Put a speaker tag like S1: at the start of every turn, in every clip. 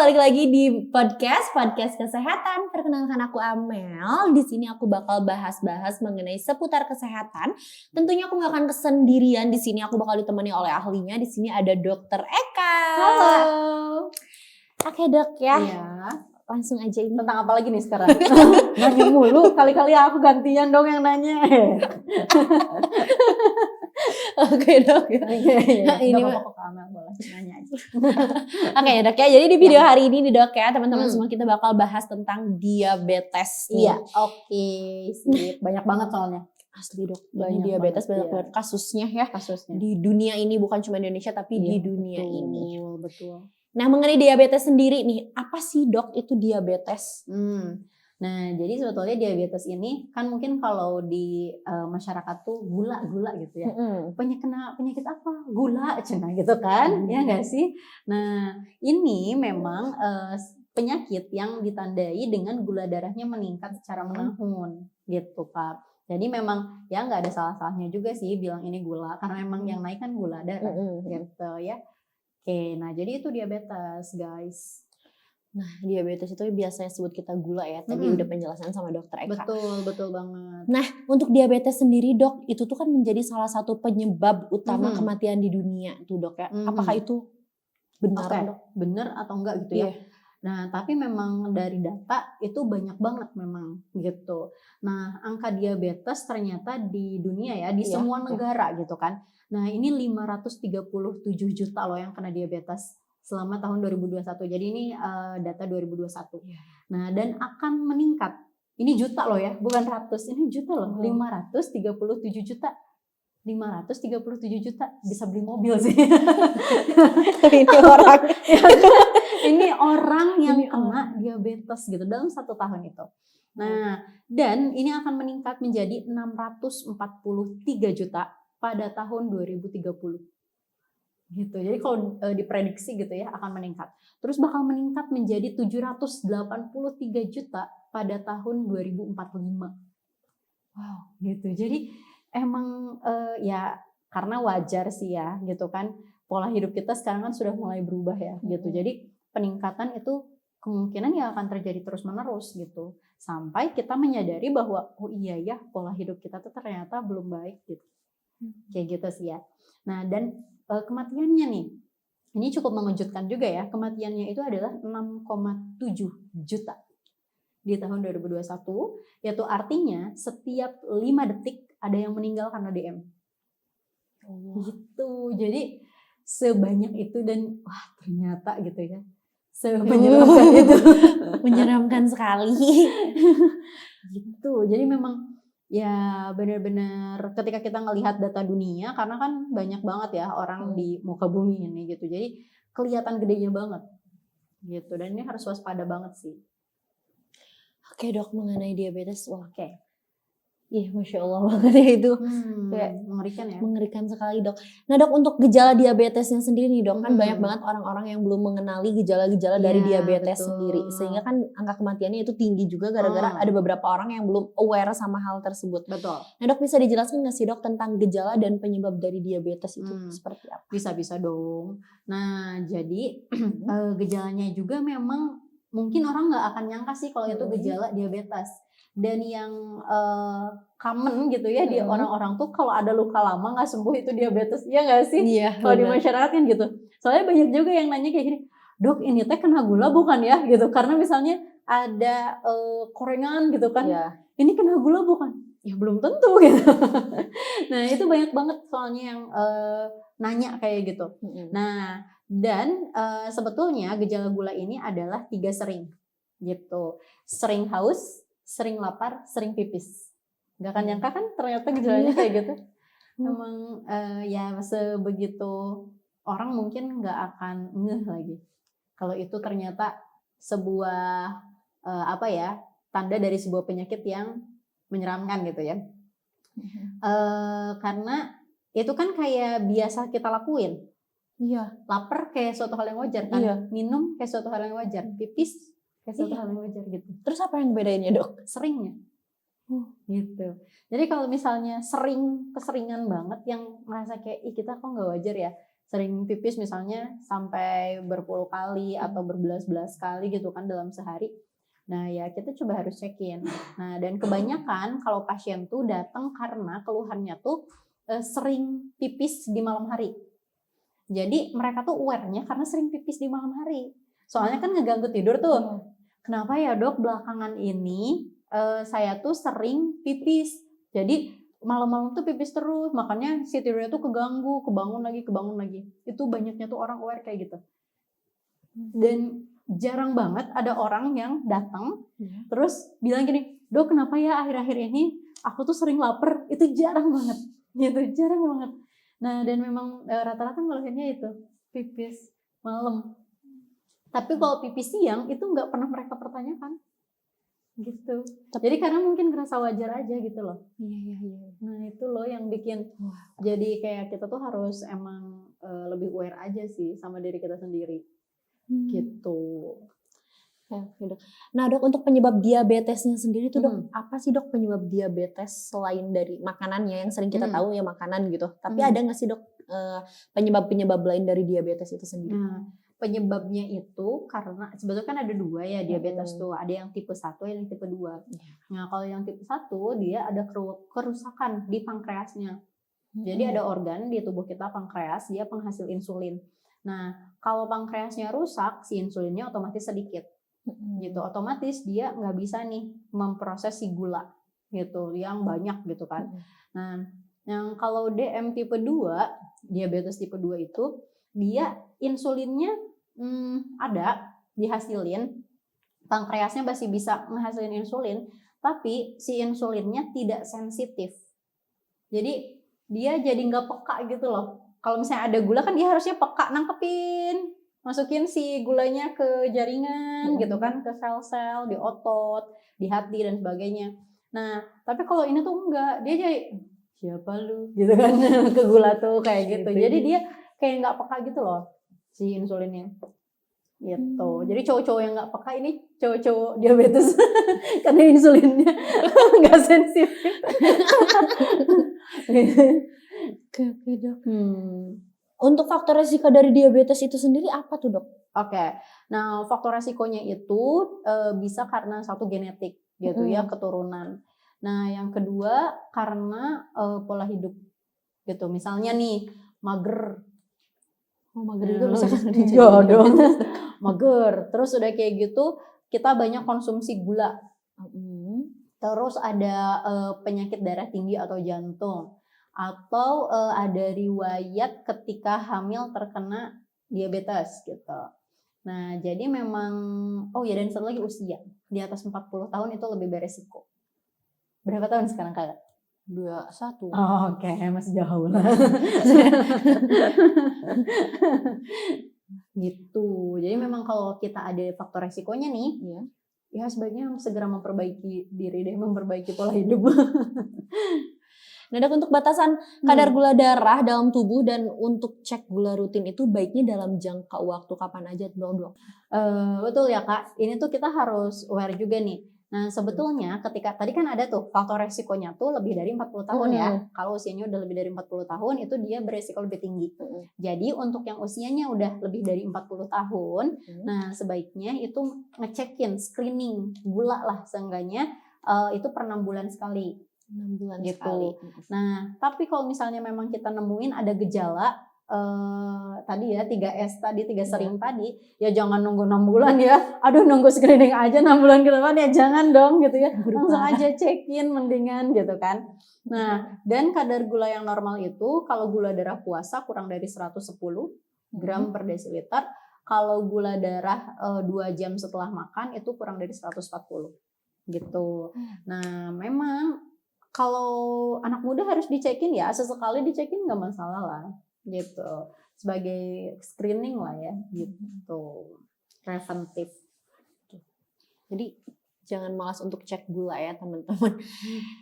S1: balik lagi di podcast kesehatan. Perkenalkan aku Amel. Di sini aku bakal bahas-bahas mengenai seputar kesehatan. Tentunya aku gak akan kesendirian. Di sini aku bakal ditemani oleh ahlinya. Di sini ada Dokter Eka.
S2: Halo.
S1: Oke dok ya.
S2: Iya.
S1: Langsung aja ini.
S2: Tentang apa lagi nih sekarang? Nanya mulu. Kali-kali aku gantian dong yang nanya.
S1: Oke dok ya.
S2: Ini apa kok Amel, boleh nanya aja.
S1: Oke dok ya. Jadi di video hari ini nih dok ya, teman-teman semua kita bakal bahas tentang diabetes nih.
S2: Iya, oke, sip. Banyak banget soalnya.
S1: Asli dok,
S2: Banyak
S1: ini diabetes
S2: banget,
S1: banyak banget kasusnya ya.
S2: Kasusnya.
S1: Di dunia ini, bukan cuma Indonesia tapi di
S2: Iya,
S1: dunia
S2: betul,
S1: ini.
S2: Betul.
S1: Nah mengenai diabetes sendiri nih, apa sih dok itu diabetes?
S2: Nah jadi sebetulnya diabetes ini kan mungkin kalau di masyarakat tuh gula gitu ya. Penyakit apa? Gula cina gitu kan, ya nggak sih? Nah ini memang penyakit yang ditandai dengan gula darahnya meningkat secara menahun gitu Kak. Jadi memang ya nggak ada salah-salahnya juga sih bilang ini gula, karena memang yang naik kan gula darah gitu ya. Oke, nah jadi itu diabetes guys.
S1: Nah diabetes itu biasanya sebut kita gula ya, tadi udah penjelasan sama dokter Eka.
S2: Betul banget.
S1: Nah untuk diabetes sendiri dok, itu tuh kan menjadi salah satu penyebab utama kematian di dunia tuh dok ya. Apakah itu benar dok?
S2: Benar atau enggak gitu ya? Nah, tapi memang dari data itu banyak banget memang gitu. Nah, angka diabetes ternyata di dunia ya, di semua negara gitu kan. Nah, ini 537 juta loh yang kena diabetes selama tahun 2021. Jadi ini data 2021. Nah, dan akan meningkat. Ini juta loh ya, bukan ratus. Ini juta loh, 537 juta. 537 juta bisa beli mobil sih. Ini orang yang kena diabetes gitu dalam 1 tahun itu. Nah, dan ini akan meningkat menjadi 643 juta pada tahun 2030. Gitu. Jadi kalau diprediksi gitu ya akan meningkat. Terus bakal meningkat menjadi 783 juta pada tahun 2045. Wow, gitu. Jadi emang ya karena wajar sih ya gitu kan. Pola hidup kita sekarang kan sudah mulai berubah ya gitu. Jadi peningkatan itu kemungkinan ya akan terjadi terus-menerus gitu. Sampai kita menyadari bahwa oh iya ya pola hidup kita tuh ternyata belum baik gitu. Kayak gitu sih ya. Nah dan kematiannya nih, ini cukup mengejutkan juga ya. Kematiannya itu adalah 6,7 juta di tahun 2021. Yaitu artinya setiap 5 detik ada yang meninggal karena DM. Gitu. Jadi sebanyak itu dan wah ternyata gitu ya. Menyeramkan itu.
S1: Menyeramkan sekali.
S2: Gitu. Jadi memang ya benar-benar ketika kita ngelihat data dunia, karena kan banyak banget ya orang di muka bumi ini gitu. Jadi kelihatan gedenya banget. Gitu. Dan ini harus waspada banget sih.
S1: Oke dok, mengenai diabetes, Ih, Masya Allah banget ya itu. Kayak
S2: mengerikan ya.
S1: Mengerikan sekali dok. Nah dok, untuk gejala diabetesnya sendiri nih dok, kan banyak banget orang-orang yang belum mengenali gejala-gejala dari diabetes sendiri. Sehingga kan angka kematiannya itu tinggi juga gara-gara ada beberapa orang yang belum aware sama hal tersebut.
S2: Betul.
S1: Nah dok, bisa dijelaskan nggak sih dok tentang gejala dan penyebab dari diabetes itu seperti apa?
S2: Bisa dong. Nah jadi gejalanya juga memang mungkin orang nggak akan nyangka sih kalau itu gejala diabetes. Dan yang common gitu ya di orang-orang tuh kalau ada luka lama nggak sembuh itu diabetes, iya nggak sih?
S1: Iya.
S2: Kalau di masyarakat kan gitu. Soalnya banyak juga yang nanya kayak gini, dok ini teh kena gula bukan ya gitu? Karena misalnya ada korengan gitu kan, ini kena gula bukan? Ya belum tentu gitu. Nah itu banyak banget soalnya yang nanya kayak gitu. Nah dan sebetulnya gejala gula ini adalah 3 sering gitu. Sering haus, sering lapar, sering pipis. Gak akan nyangka kan ternyata gejalanya kayak gitu. Emang ya sebegitu orang mungkin gak akan ngeh lagi. Kalau itu ternyata sebuah tanda dari sebuah penyakit yang menyeramkan gitu ya. Karena itu kan kayak biasa kita lakuin. Lapar kayak suatu hal yang wajar kan. Minum kayak suatu hal yang wajar. Pipis kayak suatu hal yang wajar gitu.
S1: Terus apa yang bedainnya dok?
S2: Seringnya. Gitu. Jadi kalau misalnya keseringan banget yang merasa kayak kita kok nggak wajar ya. sering pipis misalnya sampai berpuluh kali atau berbelas-belas kali gitu kan dalam sehari. Nah ya kita coba harus cekin. Nah dan kebanyakan kalau pasien tuh datang karena keluhannya tuh sering pipis di malam hari. Jadi mereka tuh aware-nya karena sering pipis di malam hari. Soalnya kan ngeganggu tidur tuh. Kenapa ya dok belakangan ini saya tuh sering pipis. Jadi malam-malam tuh pipis terus. Makanya si tidurnya tuh keganggu, kebangun lagi. Itu banyaknya tuh orang aware kayak gitu. Dan jarang banget ada orang yang datang terus bilang gini, dok kenapa ya akhir-akhir ini aku tuh sering lapar. Itu jarang banget. Gitu, jarang banget. Nah dan memang rata-rata ngeluhinnya itu pipis malam. Tapi kalau pipis siang itu nggak pernah mereka pertanyakan gitu. Jadi karena mungkin ngerasa wajar aja gitu loh.
S1: Iya.
S2: Nah itu loh yang bikin jadi kayak kita tuh harus emang lebih aware aja sih sama diri kita sendiri gitu.
S1: Oke, dok. Nah dok, untuk penyebab diabetesnya sendiri tuh dok, apa sih dok penyebab diabetes selain dari makanannya yang sering kita tahu ya makanan gitu. Tapi ada nggak sih dok penyebab-penyebab lain dari diabetes itu sendiri?
S2: Nah penyebabnya itu karena sebetulnya kan ada dua ya diabetes tuh, ada yang tipe 1 ada yang tipe 2. Nah kalau yang tipe 1 dia ada kerusakan di pankreasnya. Jadi ada organ di tubuh kita pankreas, dia penghasil insulin. Nah kalau pankreasnya rusak, si insulinnya otomatis sedikit. Gitu otomatis dia nggak bisa nih memproses si gula gitu yang banyak gitu kan. Nah yang kalau DM tipe 2 diabetes tipe 2 itu dia insulinnya ada dihasilin, pankreasnya masih bisa menghasilin insulin tapi si insulinnya tidak sensitif, jadi dia jadi nggak peka gitu loh. Kalau misalnya ada gula kan dia harusnya peka nangkepin, masukin si gulanya ke jaringan gitu kan, ke sel-sel di otot, di hati dan sebagainya. Nah, tapi kalau ini tuh enggak, dia jadi siapa lu gitu kan ke gula tuh kayak gitu. Jadi dia kayak nggak peka gitu loh si insulinnya. Gitu. Jadi cowok-cowok yang nggak peka ini cowok-cowok diabetes karena insulinnya nggak sensitif.
S1: Oke dok. Untuk faktor resiko dari diabetes itu sendiri apa tuh dok?
S2: Oke, nah faktor resikonya itu bisa karena satu genetik gitu ya, keturunan. Nah yang kedua karena pola hidup gitu. Misalnya nih mager.
S1: Mager juga bisa kan?
S2: Iya dong. Mager. Terus udah kayak gitu kita banyak konsumsi gula. Terus ada penyakit darah tinggi atau jantung. Atau ada riwayat ketika hamil terkena diabetes gitu. Nah, jadi memang dan satu lagi usia. Di atas 40 tahun itu lebih beresiko. Berapa tahun sekarang Kak?
S1: 21.
S2: Oke, masih jauh lah. Gitu. Jadi memang kalau kita ada faktor resikonya nih, ya sebaiknya segera memperbaiki diri deh, memperbaiki pola hidup.
S1: Nah dok, untuk batasan kadar gula darah dalam tubuh dan untuk cek gula rutin itu baiknya dalam jangka waktu kapan aja dok?
S2: Betul ya Kak, ini tuh kita harus aware juga nih. Nah sebetulnya ketika tadi kan ada tuh faktor resikonya tuh lebih dari 40 tahun ya. Kalau usianya udah lebih dari 40 tahun itu dia beresiko lebih tinggi. Jadi untuk yang usianya udah lebih dari 40 tahun, nah sebaiknya itu ngecekin screening gula lah seenggaknya itu per 6 bulan sekali.
S1: 6 bulan
S2: gitu.
S1: sekali.
S2: Nah, tapi kalau misalnya memang kita nemuin ada gejala tadi ya 3S tadi, 3 sering tadi, ya jangan nunggu 6 bulan ya. Aduh nunggu screening aja 6 bulan ke depan ya jangan dong gitu ya. Langsung aja check-in mendingan gitu kan. Nah, dan kadar gula yang normal itu kalau gula darah puasa kurang dari 110 gram per desiliter. Kalau gula darah 2 jam setelah makan itu kurang dari 140 gitu. Nah, memang kalau anak muda harus dicekin ya, sesekali dicekin nggak masalah lah, gitu. Sebagai screening lah ya, gitu. Preventif.
S1: Jadi jangan malas untuk cek gula ya teman-teman.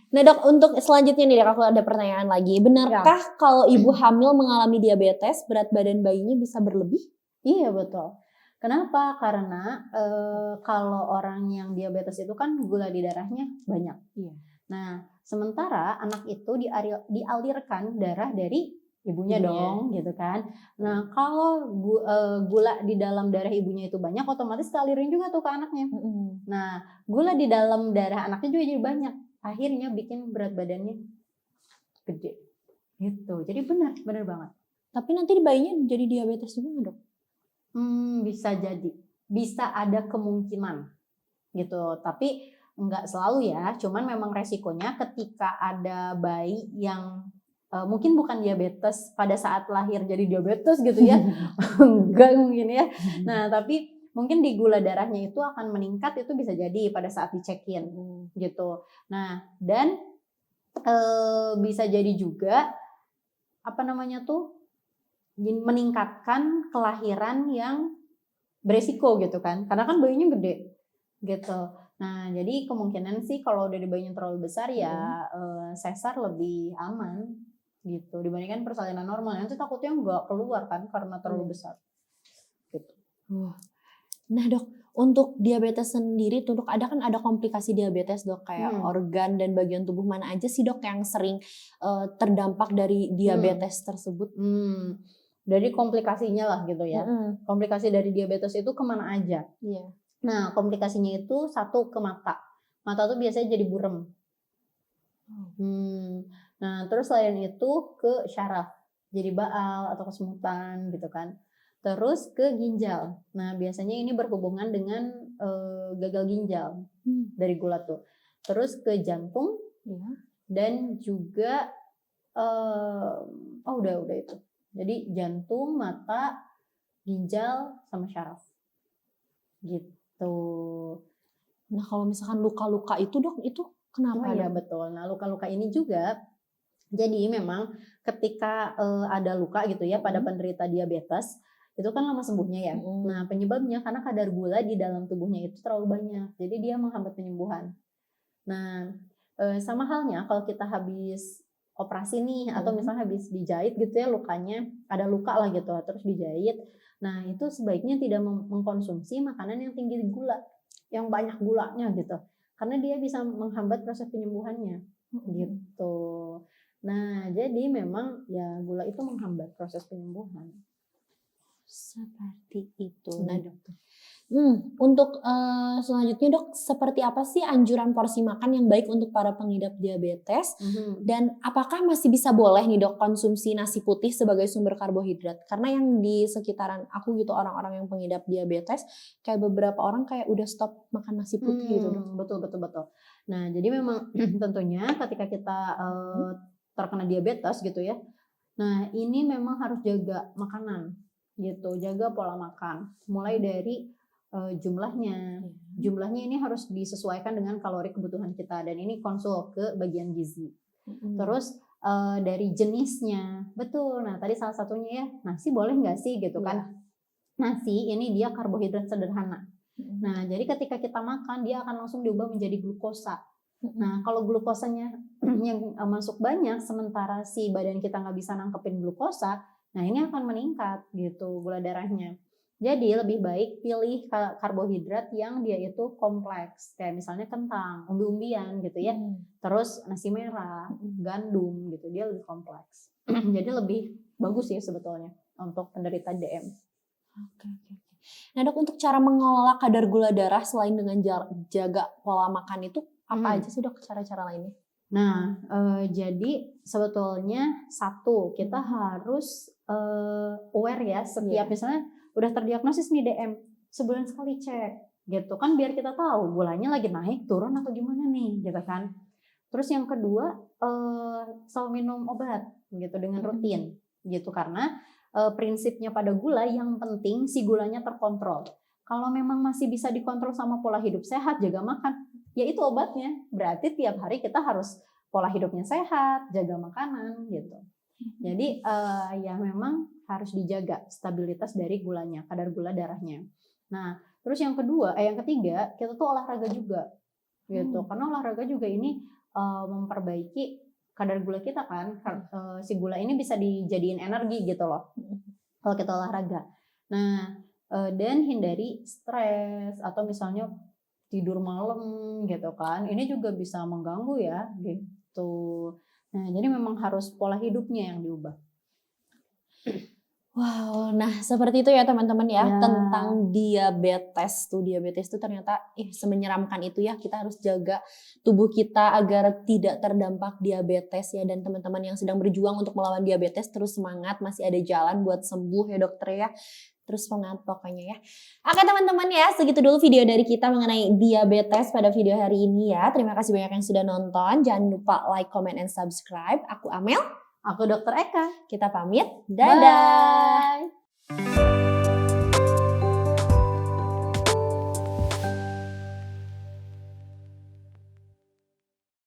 S1: Nah dok, untuk selanjutnya nih dok, aku ada pertanyaan lagi. Benarkah kalau ibu hamil mengalami diabetes, berat badan bayinya bisa berlebih?
S2: Iya betul. Kenapa? Karena kalau orang yang diabetes itu kan gula di darahnya banyak. Nah, sementara anak itu dialirkan darah dari ibunya
S1: Ibunya.
S2: dong gitu kan. Nah kalau gula di dalam darah ibunya itu banyak, otomatis kealirin juga tuh ke anaknya. Nah gula di dalam darah anaknya juga jadi banyak, akhirnya bikin berat badannya gede gitu. Jadi benar banget.
S1: Tapi nanti bayinya jadi diabetes juga nggak, Dok?
S2: Bisa jadi, bisa ada kemungkinan gitu. Tapi nggak selalu ya. Cuman memang resikonya ketika ada bayi yang mungkin bukan diabetes pada saat lahir jadi diabetes gitu ya. Enggak mungkin ya. Nah, tapi mungkin di gula darahnya itu akan meningkat, itu bisa jadi pada saat dicekin gitu. Nah, dan bisa jadi juga apa namanya tuh meningkatkan kelahiran yang beresiko gitu kan, karena kan bayinya gede gitu. Nah jadi kemungkinan sih kalau dari bayinya terlalu besar ya sesar lebih aman gitu dibandingkan persalinan normal, nanti takutnya nggak keluar kan karena terlalu besar gitu.
S1: Nah Dok, untuk diabetes sendiri tuh Dok, kan ada komplikasi diabetes Dok, kayak organ dan bagian tubuh mana aja sih Dok yang sering terdampak dari diabetes tersebut?
S2: Dari komplikasinya lah gitu ya. Komplikasi dari diabetes itu kemana aja?
S1: Iya.
S2: Nah komplikasinya itu satu ke mata. Mata tuh biasanya jadi burem. Nah terus selain itu ke syaraf, jadi baal atau kesemutan gitu kan. Terus ke ginjal. Nah biasanya ini berhubungan dengan gagal ginjal dari gula tuh. Terus ke jantung dan juga udah itu. Jadi jantung, mata, ginjal, sama syaraf. Gitu.
S1: Nah kalau misalkan luka-luka itu Dok, itu kenapa?
S2: Ya betul. Nah luka-luka ini juga, jadi memang ketika ada luka gitu ya pada penderita diabetes, itu kan lama sembuhnya ya. Nah penyebabnya karena kadar gula di dalam tubuhnya itu terlalu banyak. Jadi dia menghambat penyembuhan. Nah sama halnya kalau kita habis operasi nih atau misalnya habis dijahit gitu ya, lukanya ada luka lah gitu terus dijahit. Nah itu sebaiknya tidak mengkonsumsi makanan yang tinggi gula, yang banyak gulanya gitu, karena dia bisa menghambat proses penyembuhannya gitu. Nah jadi memang ya gula itu menghambat proses penyembuhan.
S1: Seperti itu. Nah Dokter, untuk selanjutnya Dok, seperti apa sih anjuran porsi makan yang baik untuk para pengidap diabetes? Dan apakah masih bisa boleh nih Dok konsumsi nasi putih sebagai sumber karbohidrat? Karena yang di sekitaran aku gitu, orang-orang yang pengidap diabetes, kayak beberapa orang kayak udah stop makan nasi putih gitu Dok.
S2: Betul. Nah jadi memang tentunya ketika kita terkena diabetes gitu ya, nah ini memang harus jaga makanan gitu, jaga pola makan, mulai dari jumlahnya ini harus disesuaikan dengan kalori kebutuhan kita, dan ini konsul ke bagian gizi. Terus dari jenisnya, betul. Nah tadi salah satunya ya, nasi boleh nggak sih gitu kan? Nasi ini dia karbohidrat sederhana. Nah jadi ketika kita makan dia akan langsung diubah menjadi glukosa. Nah kalau glukosanya yang masuk banyak sementara si badan kita nggak bisa nangkepin glukosa, nah ini akan meningkat gitu gula darahnya. Jadi lebih baik pilih karbohidrat yang dia itu kompleks, kayak misalnya kentang, umbi-umbian gitu ya. Terus nasi merah, gandum gitu, dia lebih kompleks. Jadi lebih bagus ya sebetulnya untuk penderita DM.
S1: Oke. Nah Dok, untuk cara mengelola kadar gula darah selain dengan jaga pola makan itu apa aja sih Dok cara-cara lainnya?
S2: Nah jadi sebetulnya satu, kita harus aware ya setiap misalnya udah terdiagnosis nih DM, sebulan sekali cek gitu kan, biar kita tahu gulanya lagi naik turun atau gimana nih gitu kan. Terus yang kedua selalu minum obat gitu dengan rutin gitu, karena prinsipnya pada gula yang penting si gulanya terkontrol. Kalau memang masih bisa dikontrol sama pola hidup sehat, jaga makan, ya itu obatnya. Berarti tiap hari kita harus pola hidupnya sehat, jaga makanan gitu. Jadi ya memang harus dijaga stabilitas dari gulanya, kadar gula darahnya. Nah, terus yang ketiga, kita tuh olahraga juga, gitu. Karena olahraga juga ini memperbaiki kadar gula kita kan. Si gula ini bisa dijadiin energi gitu loh, kalau kita olahraga. Nah, dan hindari stres atau misalnya tidur malam gitu kan. Ini juga bisa mengganggu ya, gitu. Nah, jadi memang harus pola hidupnya yang diubah.
S1: Wow, nah seperti itu ya teman-teman ya,
S2: Ya.
S1: tentang diabetes tuh. Diabetes tuh ternyata semenyeramkan itu ya, kita harus jaga tubuh kita agar tidak terdampak diabetes ya. Dan teman-teman yang sedang berjuang untuk melawan diabetes terus semangat, masih ada jalan buat sembuh ya dokter ya. Terus semangat pokoknya ya. Oke teman-teman ya, segitu dulu video dari kita mengenai diabetes pada video hari ini ya. Terima kasih banyak yang sudah nonton. Jangan lupa like, comment, and subscribe. Aku Amel.
S2: Aku Dokter Eka.
S1: Kita pamit. Dadah.
S2: Bye.